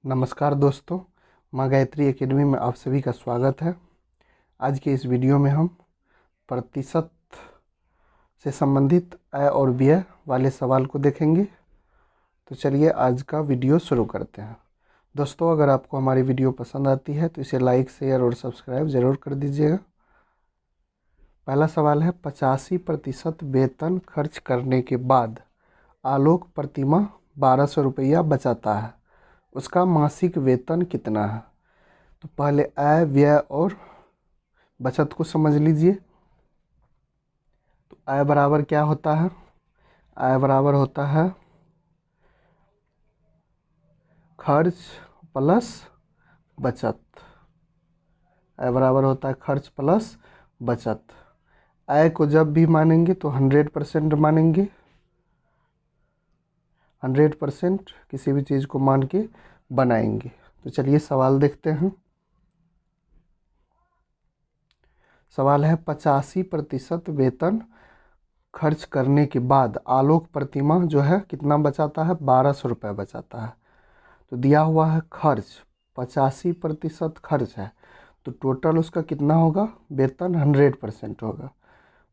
नमस्कार दोस्तों, माँ गायत्री एकेडमी में आप सभी का स्वागत है। आज के इस वीडियो में हम प्रतिशत से संबंधित आय और व्यय वाले सवाल को देखेंगे। तो चलिए आज का वीडियो शुरू करते हैं। दोस्तों, अगर आपको हमारी वीडियो पसंद आती है तो इसे लाइक, शेयर और सब्सक्राइब ज़रूर कर दीजिएगा। पहला सवाल है, 85% वेतन खर्च करने के बाद आलोक प्रतिमा 1200 रुपया बचाता है, उसका मासिक वेतन कितना है? तो पहले आय, व्यय और बचत को समझ लीजिए। तो आय बराबर क्या होता है? आय बराबर होता है खर्च प्लस बचत। आय बराबर होता है खर्च प्लस बचत। आय को जब भी मानेंगे तो 100% मानेंगे। 100% किसी भी चीज़ को मान के बनाएंगे। तो चलिए सवाल देखते हैं। सवाल है, 85% वेतन खर्च करने के बाद आलोक प्रतिमा जो है कितना बचाता है? 1200 रुपये बचाता है। तो दिया हुआ है खर्च 85% खर्च है, तो टोटल उसका कितना होगा? वेतन 100% होगा।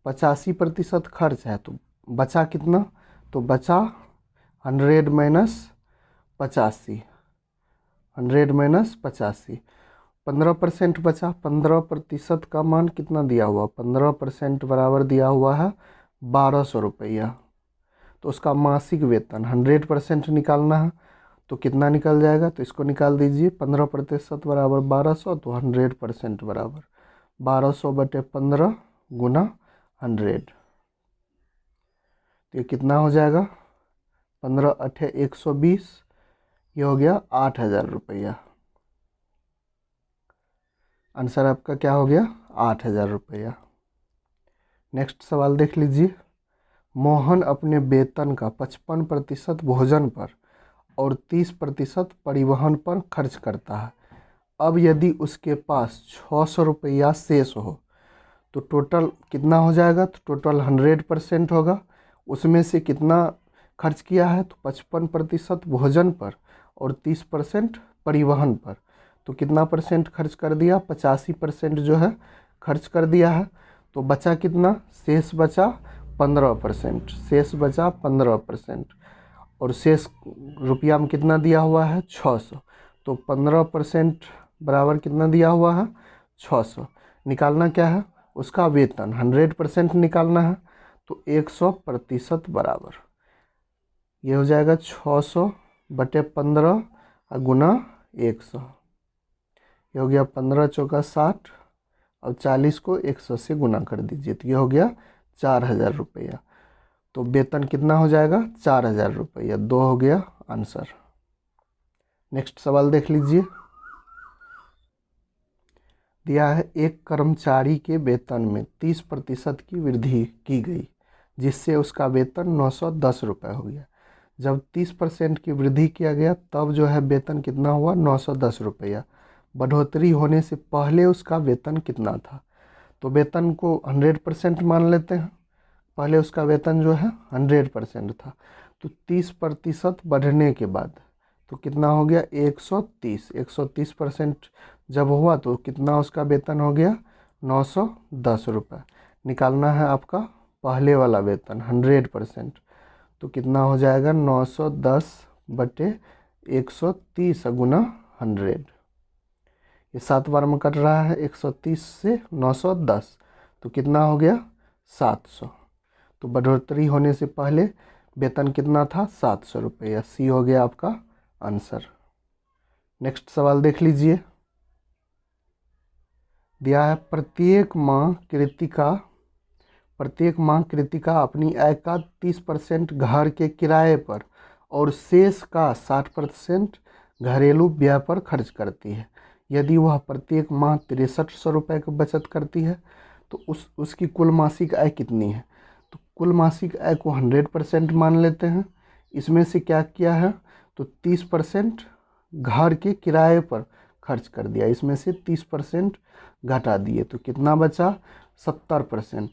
85% खर्च है तो बचा कितना? तो बचा 100 माइनस 85, 100 माइनस 85, 15% बचा। 15% का मान कितना दिया हुआ? 15% बराबर दिया हुआ है 1200 रुपया। तो उसका मासिक वेतन 100% निकालना है, तो कितना निकल जाएगा? तो इसको निकाल दीजिए। 15% बराबर 1200, तो 100% बराबर 1200/15 गुना 100। तो ये कितना हो जाएगा? 15 8 120, ये हो गया 8000 रुपया। आंसर आपका क्या हो गया? 8000 रुपया। नेक्स्ट सवाल देख लीजिए। मोहन अपने वेतन का 55% भोजन पर और 30% परिवहन पर खर्च करता है। अब यदि उसके पास 600 रुपया शेष हो तो टोटल कितना हो जाएगा? तो टोटल 100% होगा। उसमें से कितना खर्च किया है? तो 55% भोजन पर और 30% परिवहन पर। तो कितना परसेंट खर्च कर दिया? 85% जो है खर्च कर दिया है। तो बचा कितना? शेष बचा 15%। शेष बचा 15%। और शेष रुपया में कितना दिया हुआ है? 600। तो 15% बराबर कितना दिया हुआ है? 600। निकालना क्या है? उसका वेतन 100% निकालना है। तो 100% बराबर ये हो जाएगा 600/15 गुना 100। ये हो गया 15 चौका 60, और 40 को 100 से गुना कर दीजिए, तो ये हो गया 4000 रुपया। तो वेतन कितना हो जाएगा? 4000 रुपया। 2 हो गया आंसर। नेक्स्ट सवाल देख लीजिए। दिया है, एक कर्मचारी के वेतन में 30% की वृद्धि की गई, जिससे उसका वेतन 910 रुपये हो गया। जब 30% की वृद्धि किया गया तब जो है वेतन कितना हुआ? 910 रुपया। बढ़ोतरी होने से पहले उसका वेतन कितना था? तो वेतन को 100% मान लेते हैं। पहले उसका वेतन जो है 100% था, तो 30% बढ़ने के बाद तो कितना हो गया? 130। 130% जब हुआ तो कितना उसका वेतन हो गया? 910 रुपये। निकालना है आपका पहले वाला वेतन 100%। तो कितना हो जाएगा? 910/130 गुना 100। ये 7 बार में कट रहा है। 130 से 910, तो कितना हो गया? 700। तो बढ़ोतरी होने से पहले वेतन कितना था? 700 रुपया। सी हो गया आपका आंसर। नेक्स्ट सवाल देख लीजिए। दिया है, प्रत्येक माह कृतिका अपनी आय का 30% घर के किराए पर और शेष का 60% घरेलू व्यय पर खर्च करती है। यदि वह प्रत्येक माह 6300 रुपये की बचत करती है तो उसकी कुल मासिक आय कितनी है? तो कुल मासिक आय को 100% मान लेते हैं। इसमें से क्या किया है? तो 30% घर के किराए पर खर्च कर दिया, इसमें से 30% घटा दिए, तो कितना बचा? 70%।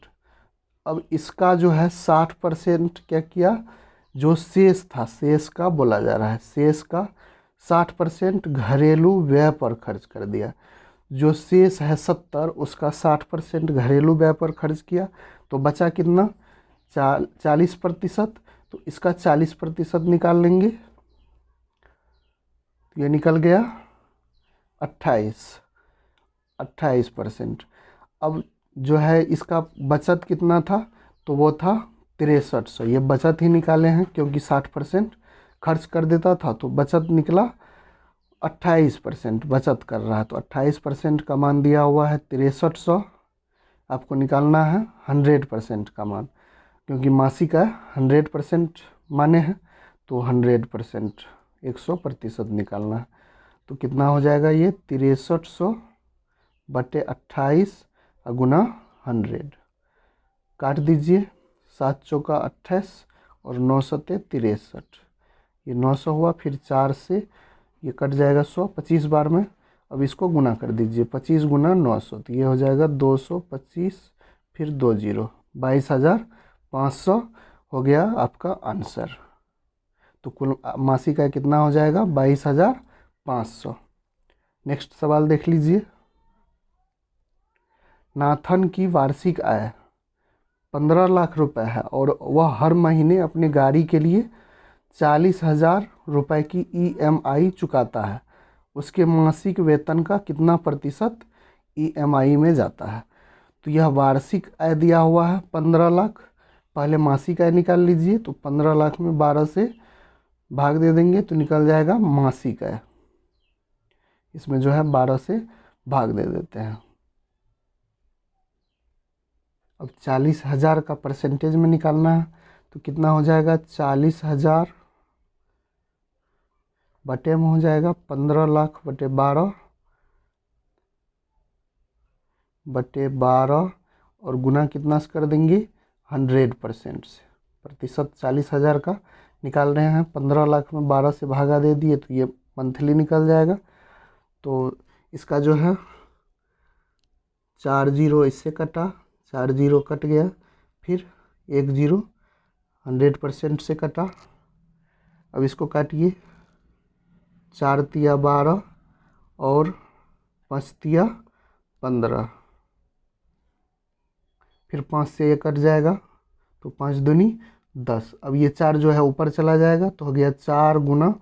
अब इसका जो है 60% क्या किया? जो शेष था, शेष का बोला जा रहा है, शेष का 60% घरेलू व्यय पर खर्च कर दिया। जो शेष है 70, उसका 60% घरेलू व्यय पर खर्च किया, तो बचा कितना? 40%। तो इसका 40% निकाल लेंगे, तो ये निकल गया 28%। अब जो है इसका बचत कितना था? तो वो था 6300। ये बचत ही निकाले हैं, क्योंकि 60% खर्च कर देता था, तो बचत निकला 28% बचत कर रहा है। तो 28% का मान दिया हुआ है 6300। आपको निकालना है 100% का मान, क्योंकि मासिक है 100% माने हैं, तो 100% 100% निकालना है। तो कितना हो जाएगा ये? 6300 बटे 28 गुना 100। काट दीजिए, 7 चौका 28 और 9 सते 63। ये 900 हुआ, फिर 4 से ये कट जाएगा 100 25 बार में। अब इसको गुना कर दीजिए, 25 गुना 900, तो ये हो जाएगा 225, फिर 2 जीरो, 22,500 हो गया आपका आंसर। तो कुल मासिक आय कितना हो जाएगा? 22,500। नेक्स्ट सवाल देख लीजिए। नाथन की वार्षिक आय 15 लाख रुपए है और वह हर महीने अपनी गाड़ी के लिए 40,000 रुपये की EMI चुकाता है। उसके मासिक वेतन का कितना प्रतिशत EMI में जाता है? तो यह वार्षिक आय दिया हुआ है 15 लाख। पहले मासिक आय निकाल लीजिए, तो 15 लाख में 12 से भाग दे देंगे तो निकल जाएगा मासिक आय। इसमें जो है 12 से भाग दे देते हैं। अब 40,000 का परसेंटेज में निकालना है, तो कितना हो जाएगा? 40,000 बटे में हो जाएगा 15 लाख बटे 12 बटे 12 और गुना कितना से कर देंगे? 100% से। प्रतिशत 40,000 का निकाल रहे हैं, 15 लाख में 12 से भागा दे दिए, तो ये मंथली निकल जाएगा। तो इसका जो है 4 जीरो इससे कटा, 4 जीरो कट गया, फिर 1 जीरो 100% से कटा। अब इसको काटिए, 4 तिया 12 और 5 तिया 15, फिर 5 से ये कट जाएगा, तो 5 दूनी 10। अब ये 4 जो है ऊपर चला जाएगा, तो हो गया 4 गुना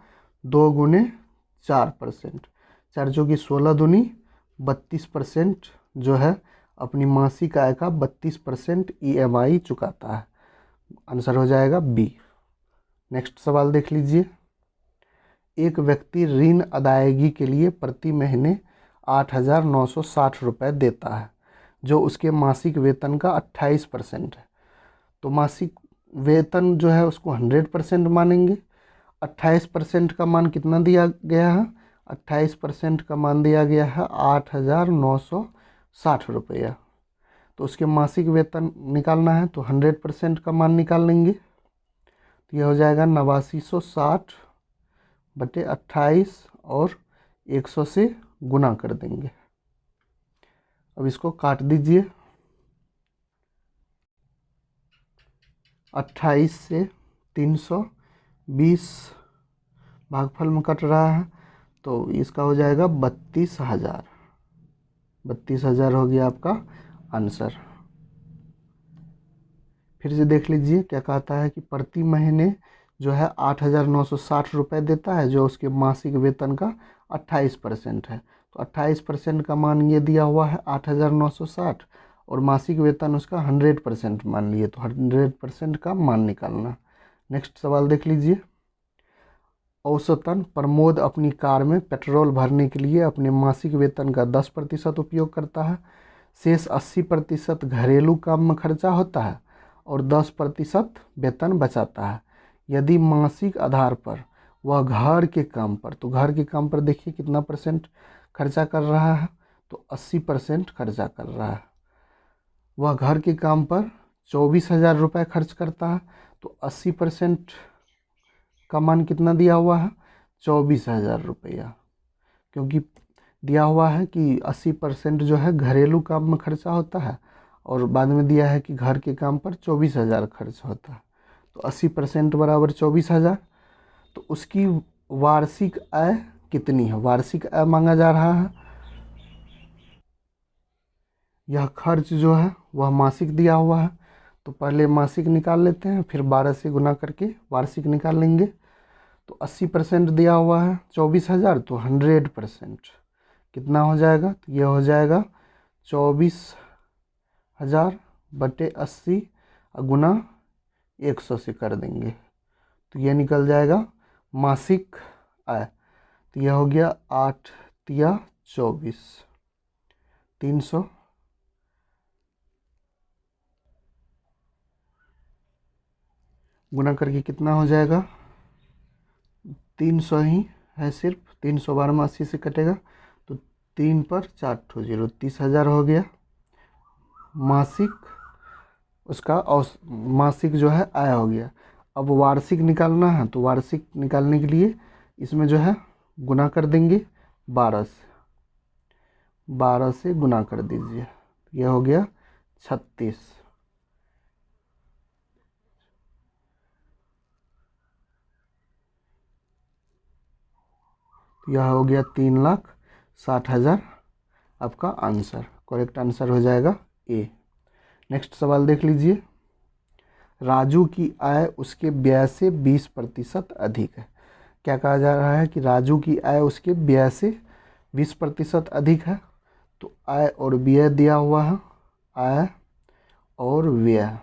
2 गुने 4%। 4 जो कि 16 दूनी 32% जो है अपनी मासिक आय का 32% EMI चुकाता है। आंसर हो जाएगा बी। नेक्स्ट सवाल देख लीजिए। एक व्यक्ति ऋण अदायगी के लिए प्रति महीने 8,960 रुपये देता है, जो उसके मासिक वेतन का 28% है। तो मासिक वेतन जो है उसको 100% मानेंगे। 28% का मान कितना दिया गया है? 28% का मान दिया गया है 8,960 रुपया। तो उसके मासिक वेतन निकालना है, तो 100% का मान निकाल लेंगे, तो यह हो जाएगा 8960 बटे 28 और 100 से गुना कर देंगे। अब इसको काट दीजिए, 28 से 320 भागफल में कट रहा है, तो इसका हो जाएगा 32,000। 32,000 हो गया आपका आंसर। फिर से देख लीजिए क्या कहता है कि प्रति महीने जो है 8,960 रुपये देता है, जो उसके मासिक वेतन का 28% है। तो 28% का मान ये दिया हुआ है 8,960 और मासिक वेतन उसका 100% मान लिए, तो 100% का मान निकालना। नेक्स्ट सवाल देख लीजिए। औसतन प्रमोद अपनी कार में पेट्रोल भरने के लिए अपने मासिक वेतन का 10% उपयोग करता है। शेष 80% घरेलू काम में खर्चा होता है और 10% वेतन बचाता है। यदि मासिक आधार पर वह घर के काम पर, तो घर के काम पर देखिए कितना % खर्चा कर रहा है, तो 80% खर्चा कर रहा है। वह घर के काम पर 24,000 रुपये खर्च करता है, तो 80% का मान कितना दिया हुआ है? 24,000 रुपया, क्योंकि दिया हुआ है कि 80% जो है घरेलू काम में खर्चा होता है और बाद में दिया है कि घर के काम पर 24,000 खर्च होता है। तो 80% बराबर 24,000। तो उसकी वार्षिक आय कितनी है, वार्षिक आय मांगा जा रहा है। यह खर्च जो है वह मासिक दिया हुआ है, तो पहले मासिक निकाल लेते हैं, फिर 12 से गुना करके वार्षिक निकाल लेंगे। तो 80% दिया हुआ है 24,000, तो 100% कितना हो जाएगा, तो यह हो जाएगा 24,000 बटे 80 गुना 100 से कर देंगे, तो यह निकल जाएगा मासिक आय। तो यह हो गया 8 तिया 24, 300 गुना करके कितना हो जाएगा, 300 ही है सिर्फ, 312 में 80 से कटेगा, तो 3 पर 4 ठो 0, 30,000 हो गया मासिक उसका, मासिक जो है आय हो गया। अब वार्षिक निकालना है, तो वार्षिक निकालने के लिए इसमें जो है गुना कर देंगे 12 से, 12 से गुना कर दीजिए, यह हो गया 36, यह हो गया 3,60,000 आपका आंसर, करेक्ट आंसर हो जाएगा ए। नेक्स्ट सवाल देख लीजिए, राजू की आय उसके व्यय से 20% अधिक है। क्या कहा जा रहा है कि राजू की आय उसके व्यय से 20% अधिक है। तो आय और व्यय दिया हुआ है, आय और व्यय,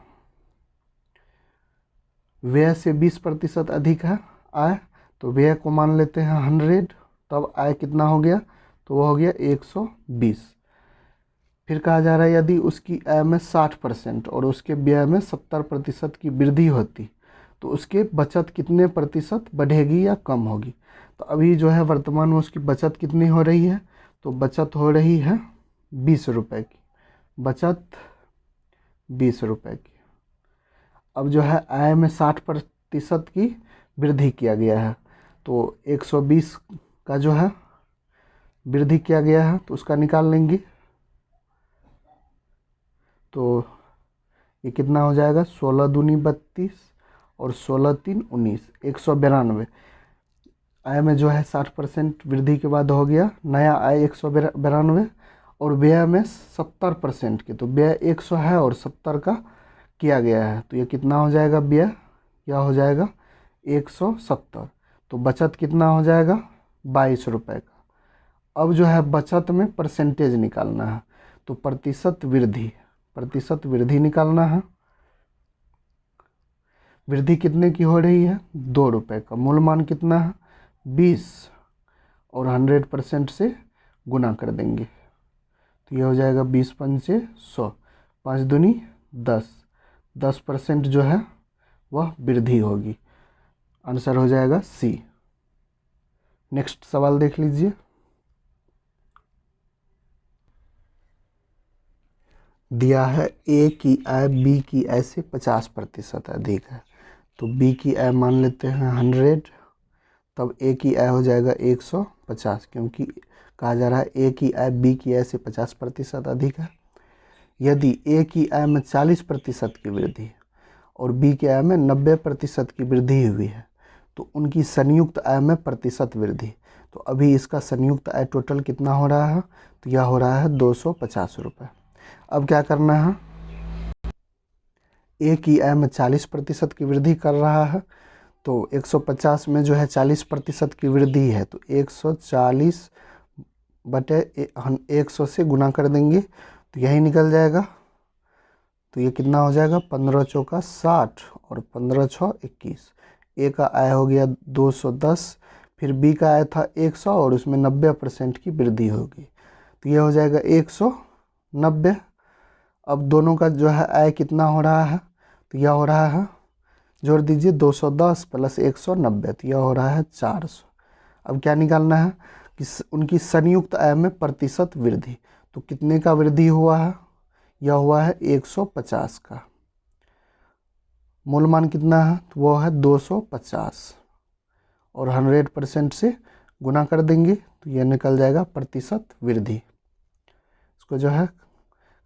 व्यय से 20% अधिक है आय, तो व्यय को मान लेते हैं 100, तब आय कितना हो गया, तो वो हो गया 120। फिर कहा जा रहा है यदि उसकी आय में 60% और उसके व्यय में 70% की वृद्धि होती तो उसके बचत कितने प्रतिशत बढ़ेगी या कम होगी। तो अभी जो है वर्तमान में उसकी बचत कितनी हो रही है, तो बचत हो रही है 20 रुपये की, बचत 20 रुपये की। अब जो है आय में 60% की वृद्धि किया गया है, तो 120 का जो है वृद्धि किया गया है, तो उसका निकाल लेंगे, तो ये कितना हो जाएगा, 16 दूनी 32 और 16 तीन 19, 192। आय में जो है 60% वृद्धि के बाद हो गया नया आय 192, और व्यय में 70% की, तो व्यय 100 है और 70 का किया गया है, तो ये कितना हो जाएगा व्यय, यह हो जाएगा 170। तो बचत कितना हो जाएगा 22 रुपये का। अब जो है बचत में परसेंटेज निकालना है, तो प्रतिशत वृद्धि निकालना है। वृद्धि कितने की हो रही है, 2 रुपये का, मूल मान कितना है 20, और 100% से गुना कर देंगे, तो ये हो जाएगा 20 पंचे 100, 5 दूनी 10, 10% जो है वह वृद्धि होगी, आंसर हो जाएगा सी। नेक्स्ट सवाल देख लीजिए, दिया है ए की आय बी की आय से 50% अधिक है, तो बी की आय मान लेते हैं 100, तब ए की आय हो जाएगा 150, क्योंकि कहा जा रहा है ए की आय बी की आय से 50% अधिक है। यदि ए की आय में 40% की वृद्धि और बी की आय में 90% की वृद्धि हुई है, तो उनकी संयुक्त आय में प्रतिशत वृद्धि। तो अभी इसका संयुक्त आय टोटल कितना हो रहा है, तो यह हो रहा है 250 रुपये। अब क्या करना है, ए की आय में 40% की वृद्धि कर रहा है, तो 150 में जो है 40% की वृद्धि है, तो 140 बटे 100 से गुना कर देंगे, तो यही निकल जाएगा। तो ये कितना हो जाएगा, 15 चौका 60 और 15 छः 21। ए का आय हो गया 210, फिर बी का आय था 100 और उसमें 90% की वृद्धि होगी, तो ये हो जाएगा 190। अब दोनों का जो है आय कितना हो रहा है, तो यह हो रहा है, जोड़ दीजिए 210 प्लस 190, तो यह हो रहा है 400। अब क्या निकालना है कि उनकी संयुक्त आय में प्रतिशत वृद्धि, तो कितने का वृद्धि हुआ है, यह हुआ है 150 का, मूल मान कितना है, तो वो है 250, और 100% से गुना कर देंगे, तो यह निकल जाएगा प्रतिशत वृद्धि। इसको जो है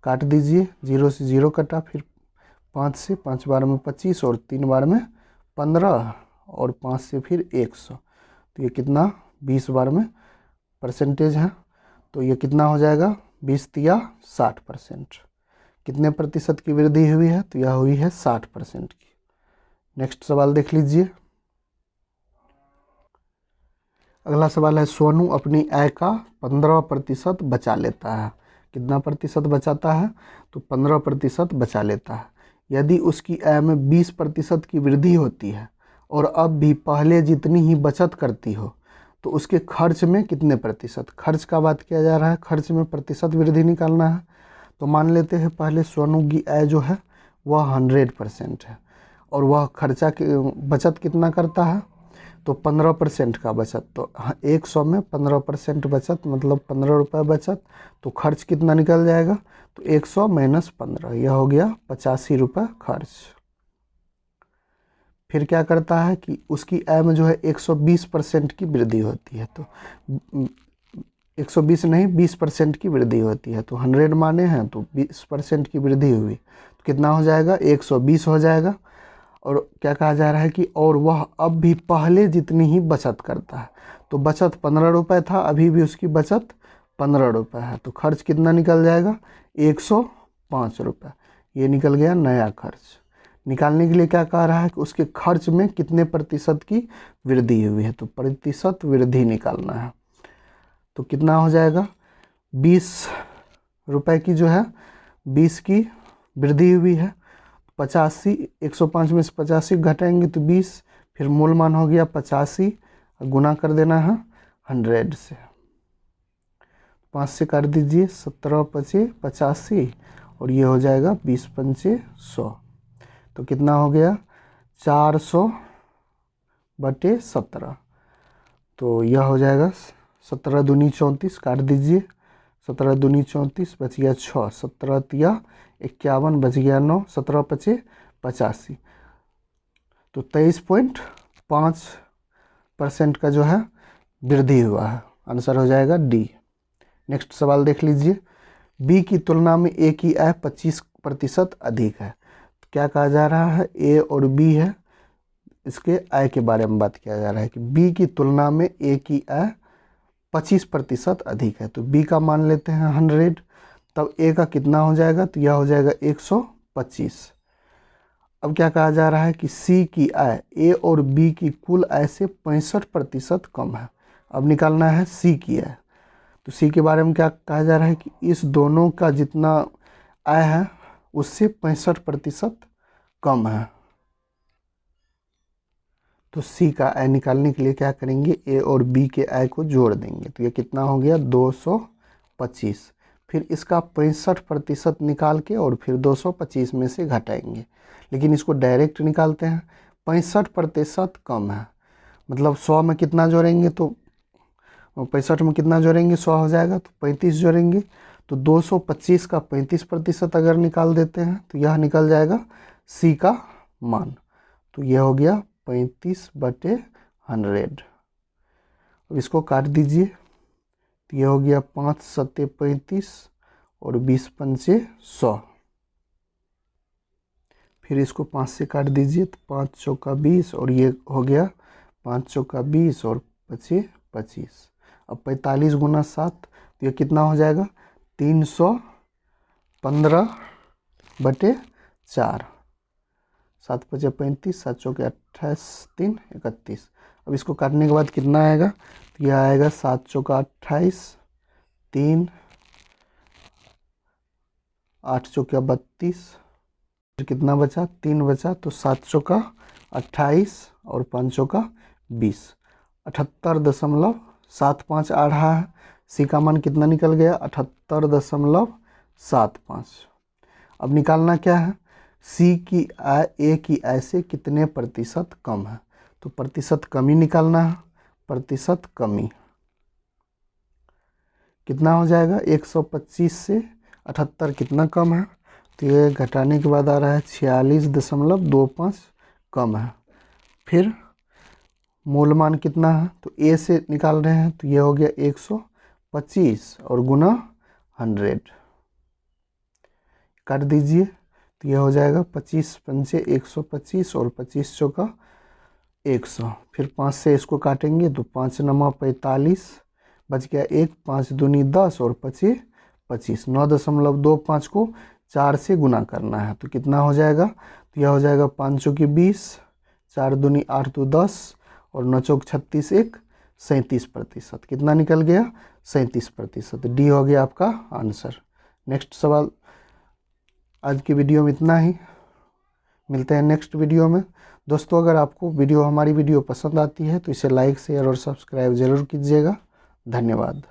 काट दीजिए, 0 से 0 कटा, फिर 5 से, 5 बार में 25 और 3 बार में 15 और 5 से फिर 100, तो ये कितना 20 बार में परसेंटेज है, तो ये कितना हो जाएगा 20 तिया 60%। कितने प्रतिशत की वृद्धि हुई है, तो यह हुई है 60% की। नेक्स्ट सवाल देख लीजिए। अगला सवाल है, सोनू अपनी आय का 15% बचा लेता है। कितना प्रतिशत बचाता है, तो 15% बचा लेता है। यदि उसकी आय में 20% की वृद्धि होती है और अब भी पहले जितनी ही बचत करती हो, तो उसके खर्च में कितने प्रतिशत, खर्च का बात किया जा रहा है, खर्च में प्रतिशत वृद्धि निकालना है। तो मान लेते हैं पहले सोनू की आय जो है वह 100% है और वह खर्चा बचत कितना करता है, तो 15% का बचत। तो 100 में 15% बचत मतलब 15 रुपये बचत, तो खर्च कितना निकल जाएगा, तो 100 माइनस 15, यह हो गया 85 रुपये खर्च। फिर क्या करता है कि उसकी आय में जो है 120% की वृद्धि होती है, तो 120 नहीं 20% की वृद्धि होती है, तो 100 माने हैं तो 20% की वृद्धि हुई, तो कितना हो जाएगा 120 हो जाएगा। और क्या कहा जा रहा है कि और वह अब भी पहले जितनी ही बचत करता है, तो बचत 15 रुपये था, अभी भी उसकी बचत 15 रुपये है, तो खर्च कितना निकल जाएगा 105 रुपये। ये निकल गया नया खर्च। निकालने के लिए क्या कह रहा है कि उसके खर्च में कितने प्रतिशत की वृद्धि हुई है, तो प्रतिशत वृद्धि निकालना है। तो कितना हो जाएगा 20 रुपये की जो है 20 की वृद्धि हुई है, 85 105 में से 85 घटाएंगे तो 20, फिर मूल मान हो गया 85, गुना कर देना है 100 से, 5 से काट दीजिए, 17 पचे 85 और ये हो जाएगा 20 पंचे 100, तो कितना हो गया 400/17। तो यह हो जाएगा 17 दूनी 34, काट दीजिए, 17 दूनी 34 बच गया 6, 17 तिया 51 बच गया 9, 17 पचे 85, तो 23.5% का जो है वृद्धि हुआ है। आंसर हो जाएगा डी। नेक्स्ट सवाल देख लीजिए। बी की तुलना में ए की आय 25% अधिक है। तो क्या कहा जा रहा है, ए और बी है, इसके आय के बारे में बात किया जा रहा है कि बी की तुलना में ए की आय 25% अधिक है। तो बी का मान लेते हैं 100, तब ए का कितना हो जाएगा, तो यह हो जाएगा 125। अब क्या कहा जा रहा है कि सी की आय ए और बी की कुल आय से 65% कम है। अब निकालना है सी की आय। तो सी के बारे में क्या कहा जा रहा है कि इस दोनों का जितना आय है उससे 65% कम है। तो सी का आय निकालने के लिए क्या करेंगे, ए और बी के आय को जोड़ देंगे, तो ये कितना हो गया 225। फिर इसका 65% निकाल के और फिर 225 में से घटाएंगे, लेकिन इसको डायरेक्ट निकालते हैं। 65% कम है, मतलब 100 में कितना जोड़ेंगे, तो 65 में कितना जोड़ेंगे 100 हो जाएगा, तो 35 जोड़ेंगे, तो 225 का 35% अगर निकाल देते हैं तो यह निकल जाएगा सी का मान। तो यह हो गया 35/100। अब इसको काट दीजिए, तो यह हो गया 5 सत्ते 35 और 20 पंचे 100। फिर इसको 5 से काट दीजिए, तो 5 चौका 20 और ये हो गया 5 चौका 20 और 25 25। अब 45 गुना 7, तो ये कितना हो जाएगा 315/4। 7 पचे 35, 7 चौके 28, 3 31। अब इसको काटने के बाद कितना आएगा, तो यह आएगा 7 चौका 28, 3 8 चौका 32, कितना बचा 3 बचा, तो 7 चौका 28 और 5 चौका 20, 78.75 आ रहा है। सी का मान कितना निकल गया 78.75। अब निकालना क्या है, सी की आय ए की आय से कितने प्रतिशत कम है, तो प्रतिशत कमी निकालना है। प्रतिशत कमी कितना हो जाएगा, 125 से 78 कितना कम है, तो ये घटाने के बाद आ रहा है 46.25 कम है। फिर मूल मान कितना है, तो ए से निकाल रहे हैं, तो ये हो गया 125 और गुना 100, काट दीजिए, तो यह हो जाएगा 25 पंचे 125 और 25 चौका 100। फिर 5 से इसको काटेंगे तो 5 नमा 45, बच गया 1, 5 दूनी 10 और 25 25। 9.25 को 4 से गुना करना है तो कितना हो जाएगा, तो यह हो जाएगा 5 चौकी 20, 4 दूनी 8 तो 10 और 9 चौक 36, 1 37%। कितना निकल गया, 37%। डी हो गया आपका आंसर। नेक्स्ट सवाल। आज की वीडियो में इतना ही, मिलते हैं नेक्स्ट वीडियो में। दोस्तों अगर आपको हमारी वीडियो पसंद आती है तो इसे लाइक शेयर और सब्सक्राइब ज़रूर कीजिएगा। धन्यवाद।